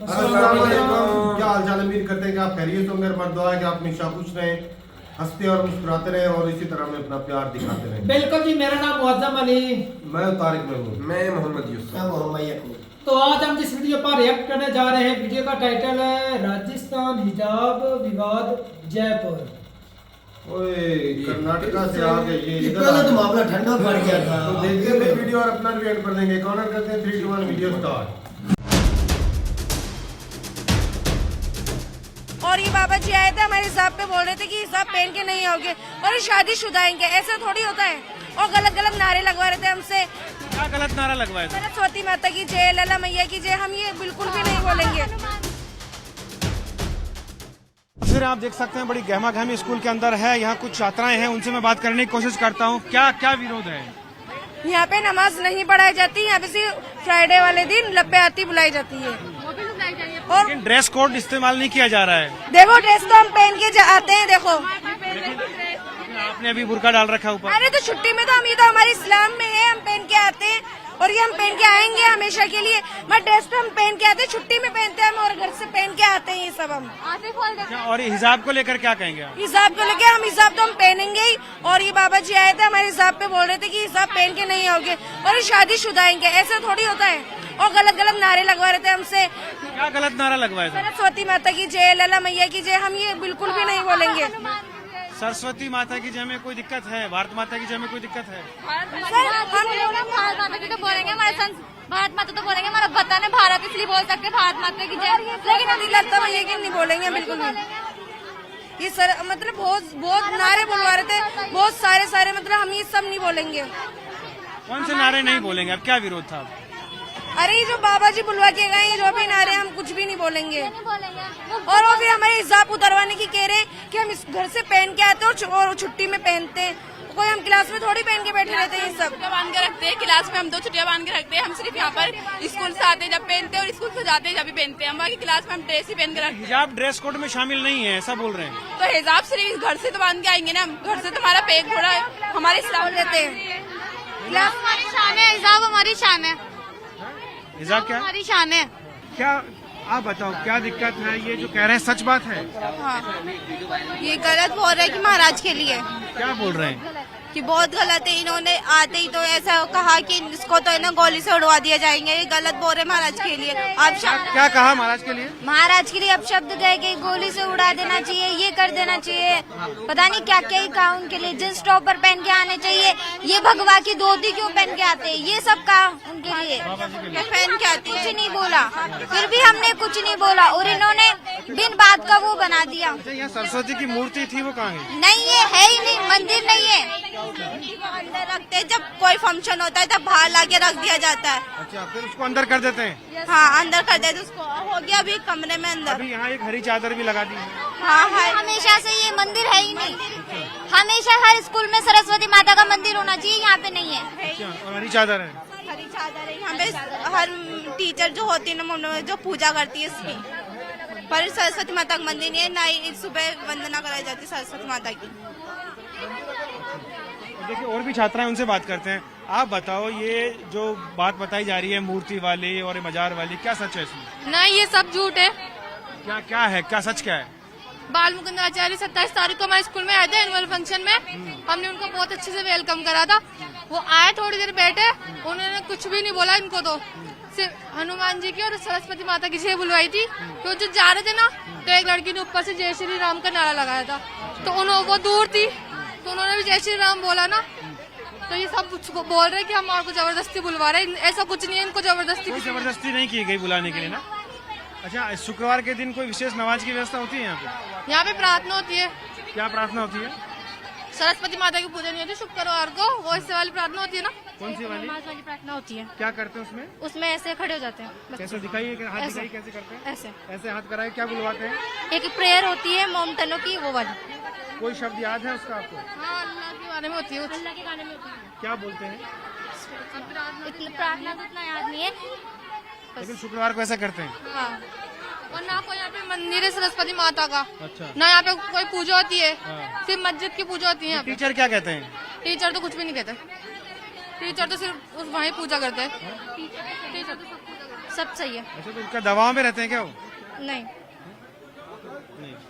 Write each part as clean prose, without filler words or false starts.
अस्सलामुअलैकुम। क्या हाल चाल, उम्मीद करते हैं कि आप खैरियत होंगे। हमारी दुआ है कि आप हमेशा खुश रहें, हंसते और मुस्कुराते रहें और इसी तरह में अपना प्यार दिखाते रहें। बिल्कुल जी, मेरा नाम मुअज्जम अली। मैं तारिक महमूद। मैं मोहम्मद यूसुफ। मैं मोहम्मद यकूब। तो आज हम जिस वीडियो पर रिएक्ट करने जा रहे हैं, वीडियो का टाइटल है राजस्थान हिजाब विवाद जयपुर। ओए, कर्नाटका से आ गए ये इधर इतना आ तो गए। मामला ठंडा पड़ गया था। तो देखते हैं वीडियो और अपना रिएक्ट कर देंगे। कॉर्नर करते हैं 3, 2, 1 वीडियो स्टार्ट। और ये बाबा जी आए थे, हमारे हिसाब पे बोल रहे थे कि हिसाब पहन के नहीं आओगे और ये शादीशुदा आएंगे, ऐसा थोड़ी होता है। और गलत गलत नारे लगवा रहे थे हमसे। क्या गलत नारा लगवाया था? सरस्वती माता की जय, लला मैया की जय, हम ये बिल्कुल भी नहीं बोलेंगे। फिर आप देख सकते हैं बड़ी गहमा गहमी स्कूल के अंदर है। यहाँ कुछ छात्राएं हैं, उनसे मैं बात करने की कोशिश करता हूँ। क्या क्या विरोध है? यहाँ पे नमाज नहीं पढ़ाई जाती, यहाँ पे सिर्फ फ्राइडे वाले दिन लप्पे आती बुलाई जाती है। और लेकिन ड्रेस कोड इस्तेमाल नहीं किया जा रहा है। देखो ड्रेस तो हम पहन के आते हैं, देखो आपने अभी बुर्का डाल रखा है ऊपर। अरे तो छुट्टी में तो हम, ये तो हमारे इस्लाम में है, हम पहन के आते हैं और ये हम पहन के आएंगे हमेशा के लिए। मैं ड्रेस तो हम पहन के आते हैं, छुट्टी में पहनते हैं हम और घर से पहन के आते हैं, ये सब हम। क्या और ये हिजाब को लेकर क्या कहेंगे आप? हिसाब को लेके हम हिसाब तो हम पहनेंगे ही। और ये बाबा जी आए थे, हमारे हिसाब पे बोल रहे थे कि हिसाब पहन के नहीं आओगे और ये शादीशुदा आएंगे, ऐसा थोड़ी होता है। और गलत गलत नारे लगवा रहे थे हमसे। क्या गलत नारा लगवाया था? सरस्वती माता की जय, लला मैया की जय, हम ये बिल्कुल भी नहीं बोलेंगे। सरस्वती माता की जय में कोई दिक्कत है? भारत माता की जय में कोई दिक्कत है? सर हम भारत माता की तो बोलेंगे, हमारे भारत माता तो बोलेंगे, हमारा वतन है भारत, इसलिए बोल सकते हैं भारत माता की जय। लेकिन अभी लगता है कि नहीं बोलेंगे बिल्कुल नहीं। ये सर मतलब बहुत नारे बुलवा रहे थे, बहुत सारे मतलब हम ये सब नहीं बोलेंगे। कौन से नारे नहीं बोलेंगे? अब क्या विरोध था? अरे ये जो बाबा जी बुलवा के गए, ये जो भी नारे, हम कुछ भी नहीं बोलेंगे। और वो भी हमारे हिसाब उतरवाने की कह रहे कि हम इस घर से पहन के आते हैं और छुट्टी में पहनते हैं। कोई हम क्लास में थोड़ी पहन के बैठे रहते हैं। ये सब बांध के रखते हैं, क्लास में हम 2 छुट्टियां बांध के रखते हैं। हम सिर्फ यहाँ पर स्कूल से आते जब पहनते हैं और स्कूल से जाते जब भी पहनते हैं। हम बाकी क्लास में हम ड्रेस ही पहन के रखते हैं। हिजाब ड्रेस कोड में शामिल नहीं है, ऐसा बोल रहे हैं। तो हिजाब सिर्फ घर से तो बांध के आएंगे ना, घर से तो हमारा पेट थोड़ा हमारे इस्लाम लेते हैं। क्लास हमारी शान है, हिजाब हमारी शान है, हिजाब क्या हमारी शान है। क्या आप बताओ, क्या दिक्कत है? ये जो कह रहे हैं सच बात है? हाँ, ये गलत बोल रहे हैं कि महाराज के लिए, क्या बोल रहे हैं? कि बहुत गलत है। इन्होंने आते ही तो ऐसा कहा कि इसको तो है ना गोली से उड़वा दिया जाएंगे, ये गलत बोल रहे महाराज के लिए। आप क्या कहा महाराज के लिए? महाराज के लिए अब शब्द गए कि गोली से उड़ा देना चाहिए, ये कर देना चाहिए, पता नहीं क्या क्या ही कहा उनके लिए। जींस टॉपर पहन के आने चाहिए, ये भगवा की धोती क्यों पहन के आते हैं, ये सब कहा उनके लिए। पहन के आते कुछ नहीं बोला, फिर भी हमने कुछ नहीं बोला और इन्होंने बिन बात का वो बना दिया। यहाँ सरस्वती की मूर्ति थी, वो कहाँ है? नहीं, ये है ही नहीं, मंदिर नहीं है। अंदर रखते हैं, जब कोई फंक्शन होता है तब बाहर लाके रख दिया जाता है। अच्छा, फिर उसको अंदर कर देते हैं? हाँ, अंदर कर देते उसको। हो गया अभी कमरे में अंदर। अभी यहाँ एक हरी चादर भी लगा दी है। हाँ है, हमेशा से ये मंदिर है ही नहीं। हमेशा हर स्कूल में सरस्वती माता का मंदिर होना चाहिए, यहाँ पे नहीं है। अच्छा, और हरी चादर है? हरी चादर है यहाँ पे। हर टीचर जो होती है ना, जो पूजा करती है इसकी, पर सरस्वती माता का मंदिर नहीं है। ना ही सुबह वंदना कराई जाती है सरस्वती माता की। देखिए और भी छात्राएं, उनसे बात करते हैं। आप बताओ, ये जो बात बताई जा रही है मूर्ति वाली और मजार वाली, क्या सच है इसमें? नहीं, ये सब झूठ है। क्या क्या है, क्या सच क्या है? बाल मुकुंद आचार्य 27 तारीख को हमारे स्कूल में आए थे एनुअल फंक्शन में। हमने उनको बहुत अच्छे से वेलकम करा था। वो आए, थोड़ी देर बैठे, उन्होंने कुछ भी नहीं बोला। इनको तो सिर्फ हनुमान जी की और सरस्वती माता की जय बुलवाई थी। तो जो जा रहे थे ना, तो एक लड़की ने ऊपर से जय श्री राम का नारा लगाया था, तो वो दूर थी, तो उन्होंने भी जय श्री राम बोला ना। तो ये सब कुछ बोल रहे हैं कि हम आपको जबरदस्ती बुलवा रहे हैं। ऐसा कुछ नहीं है, इनको जबरदस्ती नहीं की गई बुलाने के लिए ना। अच्छा, शुक्रवार के दिन कोई विशेष नमाज की व्यवस्था होती है यहाँ पे? यहाँ पे प्रार्थना होती है। क्या प्रार्थना होती है? सरस्वती माता की पूजा नहीं होती शुक्रवार को, वो इससे वाली प्रार्थना होती है ना। कौन सी वाली? नमाज वाली प्रार्थना होती है। क्या करते हैं उसमें? उसमें ऐसे खड़े हो जाते हैं, कैसे दिखाइए, हाथ ऐसे। दिखाइए कैसे करते हैं? ऐसे ऐसे हाथ कराए, क्या बुलवाते हैं? एक प्रेयर होती है मोमटनों की, वो वाली। कोई शब्द याद है उसका आपको? हाँ, अल्लाह के बारे में होती है, अल्लाह के गाने में होती है। क्या बोलते हैं? प्रार्थना तो इतना याद नहीं है, लेकिन शुक्रवार को ऐसा करते हैं। हाँ। और ना कोई यहाँ पे मंदिर है सरस्वती माता का, अच्छा। ना यहाँ पे कोई पूजा होती है, हाँ। सिर्फ मस्जिद की पूजा होती है यहाँ पे। टीचर क्या कहते हैं? टीचर तो कुछ भी नहीं कहते, टीचर तो सिर्फ वहीं पूजा करते हैं। टीचर तो सब सही है। अच्छा, तो उनका दबाव में रहते हैं क्या वो? नहीं,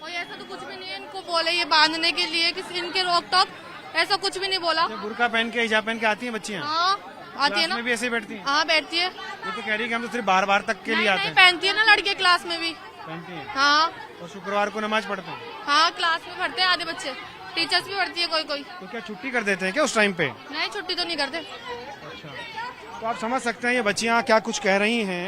कोई ऐसा तो कुछ भी नहीं है इनको बोले ये बांधने के लिए किसी इनके रोक टोक ऐसा कुछ भी नहीं बोला। अच्छा, बुर्का पहन के हिजाब पहन के आती हैं बच्चियाँ? हाँ आती है क्लास ना, में भी ऐसे ही बैठती हैं? हाँ बैठती है। ये तो कह रही है कि हम तो सिर्फ बार तक के लिए आते नहीं हैं। पहनती है ना लड़के क्लास में भी। पहनती हैं हाँ और शुक्रवार को नमाज पढ़ते हैं? हाँ क्लास में पढ़ते हैं आधे बच्चे, टीचर्स भी पढ़ती है कोई कोई। तो क्या छुट्टी कर देते हैं क्या उस टाइम पे? नहीं छुट्टी तो नहीं करते। अच्छा, तो आप समझ सकते हैं ये बच्चियां क्या कुछ कह रही हैं।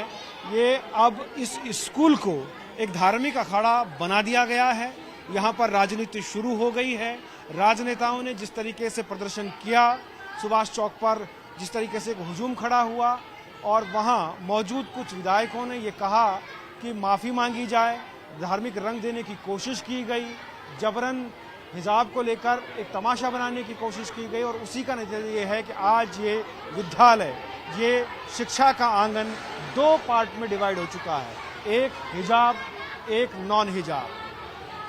ये अब इस स्कूल को एक धार्मिक अखाड़ा बना दिया गया है। यहाँ पर राजनीति शुरू हो गई है। राजनेताओं ने जिस तरीके से प्रदर्शन किया, सुभाष चौक पर जिस तरीके से एक हुजूम खड़ा हुआ और वहाँ मौजूद कुछ विधायकों ने ये कहा कि माफ़ी मांगी जाए, धार्मिक रंग देने की कोशिश की गई, जबरन हिजाब को लेकर एक तमाशा बनाने की कोशिश की गई और उसी का नतीजा ये है कि आज ये विद्यालय, ये शिक्षा का आंगन दो पार्ट में डिवाइड हो चुका है। एक हिजाब, एक नॉन हिजाब।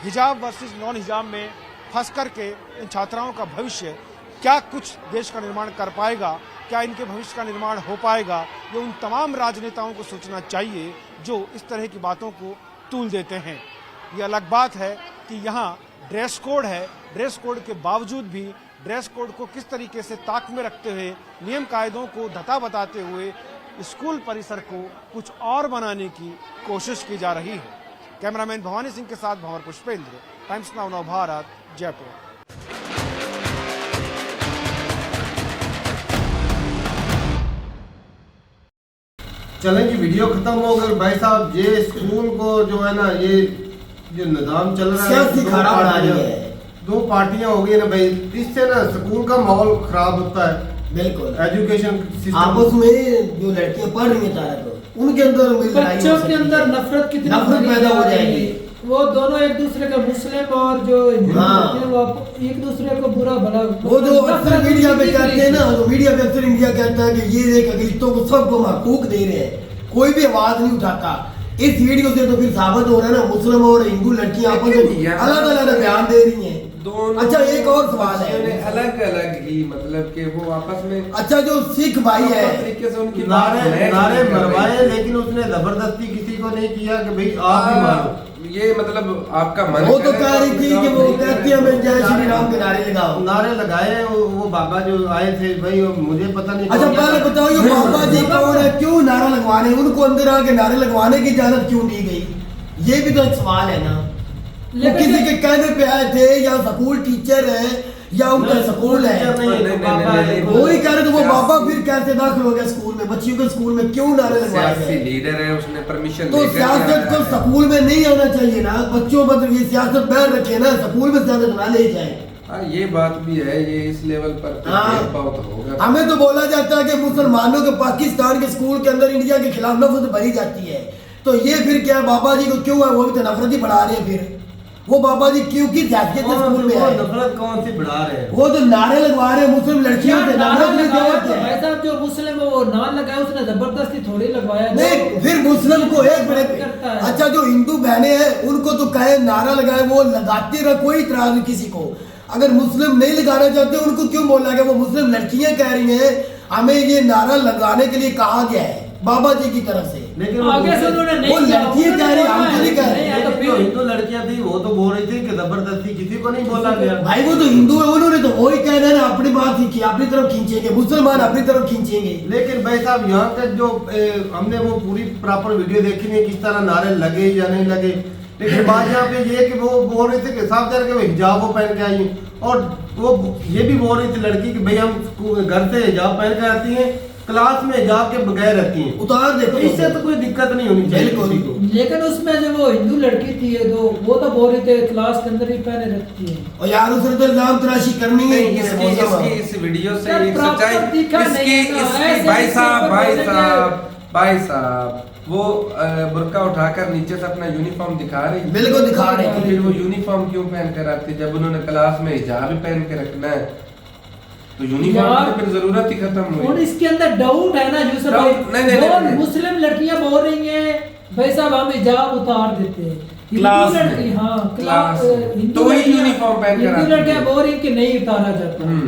हिजाब वर्सेस नॉन हिजाब में फंस करके इन छात्राओं का भविष्य क्या कुछ देश का निर्माण कर पाएगा, क्या इनके भविष्य का निर्माण हो पाएगा, ये उन तमाम राजनेताओं को सोचना चाहिए जो इस तरह की बातों को तूल देते हैं। ये अलग बात है कि यहाँ ड्रेस कोड है, ड्रेस कोड के बावजूद भी ड्रेस कोड को किस तरीके से ताक में रखते हुए, नियम कायदों को धता बताते हुए स्कूल परिसर को कुछ और बनाने की कोशिश की जा रही है। कैमरामैन भवानी सिंह के साथ भंवर पुष्पेंद्र, टाइम्स नाउ नव भारत, जयपुर। चलें जी, वीडियो खत्म हो गई। भाई साहब, ये स्कूल को जो है ना, ये जो निजाम चल रहा है, दो पार्टियां हो गई ना भाई, इससे ना स्कूल का माहौल खराब होता है। बिल्कुल, एजुकेशन आपस में जो लड़कियां पढ़ रही हैं तारा को, उनके अंदर बच्चों के अंदर नफरत कितनी पैदा हो जाएगी। वो दोनों एक दूसरे के मुस्लिम और जो हिंदू हैं वो एक दूसरे को बुरा भला, वो जो अक्सर मीडिया पे कहते हैं ना, तो मीडिया पे अक्सर इंडिया कहता है कि ये एक अकलीतों को सबको हकूक दे रहे हैं, कोई भी आवाज नहीं उठाता। इस वीडियो से तो फिर साबित हो रहा है ना, मुस्लिम और हिंदू लड़कियां आपस में अलग अलग बयान दे रही हैं। अच्छा, एक और सवाल है, अलग अलग ही मतलब कि वो आपस में, अच्छा जो सिख भाई है तरीके से उनकी नारे मरवाए, लेकिन उसने जबरदस्ती किसी को नहीं किया कि भाई आप ही मारो। ये मतलब आपका मन, वो तो कह रही थी कि वो कहती है मैं जय श्री राम के नारे लगाओ, नारे लगाए। वो बाबा जो आए थे भाई, मुझे पता नहीं। अच्छा पहले बताओ ये बाबा जी कौन है, क्यों नारा लगवाने, उनको अंदर आके नारे लगवाने की इजाजत क्यों दी गई? ये भी तो एक सवाल है ना। वो किसी के कहने पे आए थे या स्कूल टीचर है या उनका स्कूल है? वही कह रहे थे। वो बाबा फिर कैसे दाखिल हो गया स्कूल में, बच्चियों के स्कूल में क्यों नारे लगवाए गए? लीडर है, उसने परमिशन तो सियासत को स्कूल में नहीं आना चाहिए ना, बच्चों मतलब ये सियासत बैठ रखे ना, स्कूल में सियासत ना ले जाए। ये बात भी है, ये इस लेवल पर बहुत होगा। हमें तो बोला जाता है कि मुसलमानों के पाकिस्तान के स्कूल के अंदर इंडिया के खिलाफ नफरत भरी जाती है, तो ये फिर क्या बाबा जी को क्यों है, वो भी तो नफरत ही बढ़ा रहे हैं। फिर वो बाबा जी क्यों की जातियत स्कूल में है? नफरत कौन सी बढ़ा रहे हैं? वो तो नारे लगवा रहे हैं मुस्लिम लड़कियों से, नफरत नहीं तो भाई साहब जो मुस्लिम है वो नाम लगाया, उसने जबरदस्ती थोड़ी लगवाया। नहीं, फिर मुस्लिम को एक बड़े करता है। अच्छा जो हिंदू बहनें हैं उनको तो कहे नारा लगाए, वो लगाते रहे, कोई इतराज नहीं किसी को। अगर मुस्लिम नहीं लगाना चाहते उनको क्यों बोला गया? वो मुस्लिम लड़कियां कह रही हैं हमें ये नारा लगाने के लिए कहा गया है बाबा जी की तरफ से, लेकिन आगे से उन्होंने नहीं वो लड़कियां कह रही, हम तो नहीं कह रहे। तो जो हिंदू लड़कियां थी वो तो बोल रही थी कि जबरदस्ती, किसी को नहीं बोला गया। भाई वो तो हिंदू है, उन्होंने तो वही कहना है ना, अपनी बात ही की, अपनी तरफ खींचेंगे, मुसलमान अपनी तरफ खींचेंगे। लेकिन भाई साहब यहाँ तक जो हमने वो पूरी प्रॉपर वीडियो देखी नहीं, किस तरह नारे लगे या नहीं लगे। लेकिन बात यहाँ पे ये कि वो बोल रहे थे कि साफ करके वो हिजाब को पहन के आई, और वो ये भी बोल रही थी लड़की कि भाई हम घर से हिजाब पहन के आती हैं, क्लास में हिजाब के बगैर रहती हैं, उतार देते। इससे तो कोई दिक्कत नहीं होनी चाहिए किसी को। लेकिन उसमें जो वो हिंदू लड़की थी वो तो बोल रही थी क्लास के अंदर ही पहने रखती है, और यार उसे तो इल्जाम तराशी करनी है। इसकी इस वीडियो से एक सच्चाई, इसकी भाई साहब वो बुर्का उठाकर नीचे से अपना यूनिफॉर्म दिखा रही, बिल्कुल दिखा रही है। फिर वो यूनिफॉर्म क्यों पहन कर आती है जब उन्होंने क्लास में हिजाब भी पहन के रखना है? तो यूनिफॉर्म की फिर जरूरत ही खत्म हुई। और इसके अंदर डाउट है ना यूसुफ भाई, नहीं। मुस्लिम लड़कियां बोल रही हैं भाई साहब हम हिजाब उतार देते हैं, क्लास लड़की, हाँ क्लास तो ही यूनिफॉर्म पहन कर हिंदू लड़कियां बोल रही कि नहीं उतारा जाता।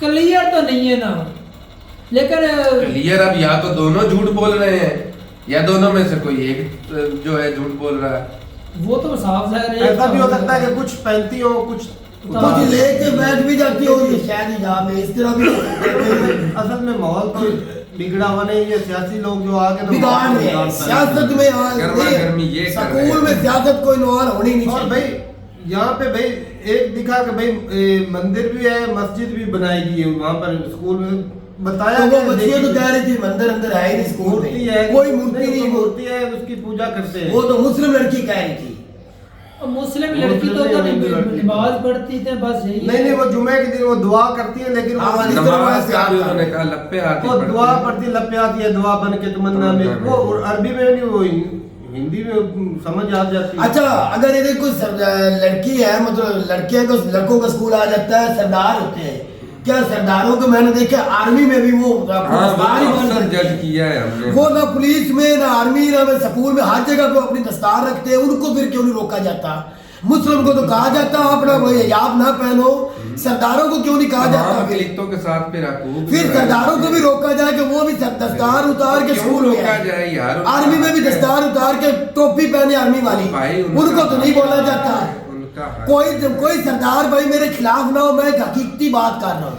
क्लियर तो नहीं है ना, लेकिन क्लियर अब या तो दोनों झूठ बोल रहे हैं या दोनों में से कोई एक जो है झूठ बोल रहा है। वो तो साफ जाहिर है। ऐसा भी हो सकता है कि कुछ पहनती हो, कुछ कुछ लेके बैठ भी जाती होगी शायद हिजाब में, इस तरह भी असल में माहौल तो बिगड़ा हुआ नहीं, ये सियासी लोग जो आगे बिगाड़ रहे हैं सियासत में। गर्मा गर्मी ये कर रहे स्कूल हैं। में सियासत कोई इन्वॉल्व होनी नहीं और चाहिए। भाई यहाँ पे भाई एक दिखा कि भाई मंदिर भी है, मस्जिद भी बनाई गई है वहाँ पर स्कूल में बताया तो वो गया, बच्चियों तो देखिए, कह रही थी मंदिर अंदर है ही नहीं स्कूल मूर्ति में, है, कोई मूर्ति नहीं, मूर्ति है, उसकी पूजा करते हैं। वो तो मुस्लिम लड़की कह रही थी। और मुस्लिम लड़की तो नमाज पढ़ती थे, बस यही नहीं नहीं, वो जुमे के दिन वो दुआ करती है, लेकिन वो हाँ, नमाज का भी उन्होंने कहा लप्पे आती वो पढ़ती दुआ है। पढ़ती लपे आती है, दुआ बन के तमन्ना में, तमन्ना में। वो अरबी में नहीं, वो हिंदी में समझ आ जाती है। अच्छा, अगर ये कोई लड़की है, मतलब लड़कियां को लड़कों का स्कूल आ जाता है, सरदार होते हैं, क्या सरदारों को मैंने देखा आर्मी में भी वो हाँ, दस्तार ही बांध अक्सर लेते जज हैं। किया है हमने। वो ना पुलिस में ना आर्मी ना में स्कूल में हर जगह पे अपनी दस्तार रखते हैं, उनको फिर क्यों नहीं रोका जाता? मुस्लिम को तो कहा जाता अपना वही हिजाब ना पहनो, सरदारों को क्यों नहीं कहा जाता? तमाम अक़लियतों के साथ फिर हकूक़ फिर सरदारों को भी रोका जाए कि वो भी दस्तार उतार के क्यों स्कूल में रोका आए। जाए यार? आर्मी में भी दस्तार उतार के टोपी पहने आर्मी वाली, भाई उनको तो नहीं बोला जाता। उनका हक। कोई सरदार भाई मेरे खिलाफ ना हो, मैं एक हकीकती बात कर रहा हूँ,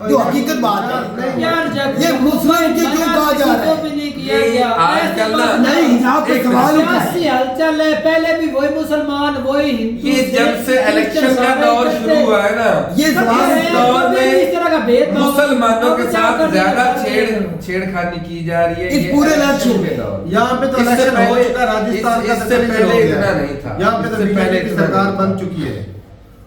जो हकीकत बात है। यार जब ये मुस्लिम के क्यों कहा जा रहा है? भी नहीं किया ये गया। आजकल ना- नहीं, हिजाब पे सवाल उठा है। सियासी हलचल है, पहले भी वही मुसलमान वही हिंदू ये जब से इलेक्शन का दौर शुरू हुआ है ना, ये सवाल इस दौर में इस तरह का भेदभाव मुसलमानों के अब साथ जाकर ज्यादा नहीं छेड़खानी की जा रही है। इस ये पूरे इलेक्शन इलेक्शन के में। दौर। यहाँ पे तो इससे इलेक्शन हो पहले- चुका, राजस्थान का इससे तकरीबन पहले हो गया। इतना नहीं था। यहाँ पे तो इससे पहले बीजेपी की इतना सरकार नहीं था। बन चुकी है।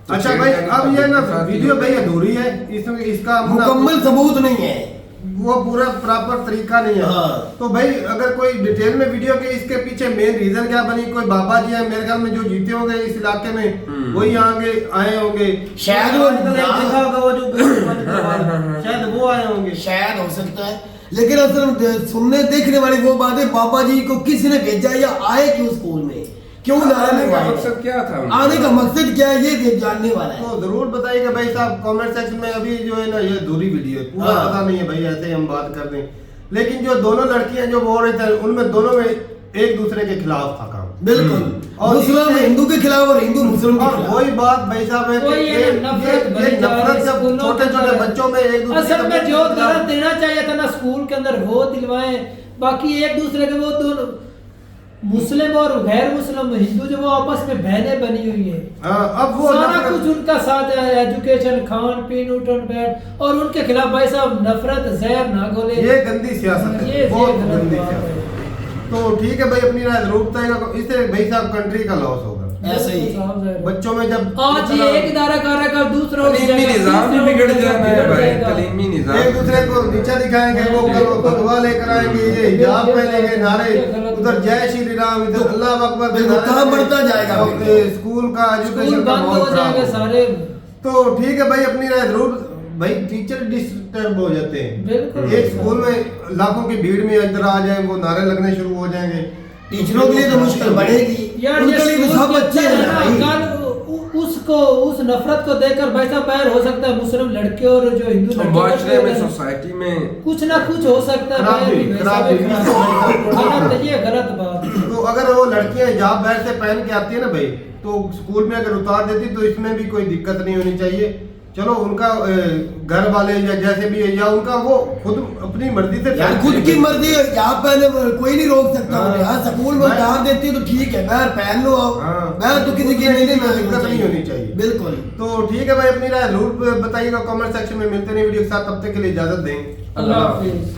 तो अच्छा भाई, छेड़खानी अब ये ना के साथ वीडियो ही भाई अधूरी है, इसमें इसका मुकम्मल सबूत नहीं है। वो पूरा प्रॉपर तरीका नहीं है। हाँ। तो भाई अगर कोई डिटेल में वीडियो के इसके पीछे मेन रीजन क्या बनी, कोई बाबा जी है मेरे ख्याल में जो जीते होंगे इस इलाके में, वही आगे आए होंगे, शायद वो आजकल एक देखा होगा वो जो शायद वो आए होंगे। शायद हो सकता है, लेकिन असल में सुनने देखने वाली वो बात है, बाबा जी को किसने भेजा या आए क्यों स्कूल में, क्यों नारा आने का लगवाए? मकसद क्या था उनका? आने का मकसद क्या है, ये जानने वाला है। तो जरूर बताइएगा भाई साहब कमेंट सेक्शन में। अभी जो है ना ये अधूरी वीडियो है, पूरा हाँ। पता नहीं है भाई, ऐसे ही हम बात कर दें। लेकिन जो दोनों लड़कियां जो बोल रहे थे उनमें दोनों में एक दूसरे के खिलाफ था काम। बिल्कुल, और मुस्लिम इससे- हिंदू के खिलाफ और हिंदू मुस्लिम के और खिलाफ। वही बात भाई साहब है कि वही है ना, नफरत भरी जा रही नफरत जब स्कूलों छोटे के छोटे अंदर। बच्चों में एक दूसरे असल में के जो खिलाफ- दर्द देना चाहिए था ना स्कूल के अंदर वो दिलवाएं, बाकी एक दूसरे के वो दोनों मुस्लिम और गैर मुस्लिम हिंदू जो वो आपस में बहनें बनी हुई है। हाँ, अब वो सारा नफरत- कुछ उनका साथ है, एजुकेशन, खान पीन, उठन बैठ, और उनके खिलाफ भाई साहब नफरत जहर ना घोले। ये गंदी सियासत है, ये बहुत गलत गंदी बात सियासत है। है। तो ठीक है भाई, अपनी राय जरूर बताइएगा, इससे भाई साहब कंट्री का लॉस होगा। ऐसे ही साफ जाहिर है। बच्चों में जब आज ये एक इदारा कर रहा है, कल दूसरा उठ तलीमी जाएगा, निजाम भी तीसरा बिगड़ उठ जाना है भाई, जाएगा। तलीमी निजाम। एक दूसरे को नीचा दिखाएंगे, वो कल भगवा लेकर आएंगे, ये हिजाब पहनेंगे, नारे उधर जय श्री राम, इधर अल्लाह अकबर, बिल्कुल, काम बढ़ता जाएगा। और ये स्कूल का स्कूल एजुकेशन का बंद हो बहुत खराब जाएंगे होगा। सारे। तो ठीक है भाई, अपनी राय जरूर। भाई टीचर डिस्टर्ब हो जाते हैं, बिल्कुल। एक स्कूल में लाखों की भीड़ में अंदर आ जाए, वो नारे लगने शुरू हो जाएंगे। टीचरों के लिए तो मुश्किल बढ़ेगी, यार उनके लिए भी सब अच्छे हैं ना भाई। कल उसको उस नफरत को देखकर भाई साहब बैर हो सकता है मुस्लिम लड़के और जो हिंदू लड़के मुआशरे में, हैं, सोसाइटी में कुछ ना कुछ हो सकता है खराब बैर भी, भी, खराब वैसा भी भी। खराब। गलत है, ये गलत बात है। तो अगर वो लड़कियां हिजाब बैर से पहन के आती है ना भाई, तो स्कूल में अगर उतार देती तो इसमें भी कोई दिक्कत नहीं होनी चाहिए। चलो उनका घर वाले या जैसे भी है, या उनका वो खुद अपनी मर्जी से यार खुद की मर्जी है, यहाँ पहले कोई नहीं रोक सकता हाँ। उन्हें। हाँ, स्कूल में उतार देती है तो ठीक है, बैर पहन लो आप, हाँ। बैर तो किसी की नहीं दिक्कत नहीं होनी चाहिए। बिल्कुल। तो ठीक है भाई, अपनी राय जरूर बताइएगा कमेंट सेक्शन में। मिलते नहीं वीडियो के साथ, तब तक के लिए इजाजत दें। अल्लाह हाफिज।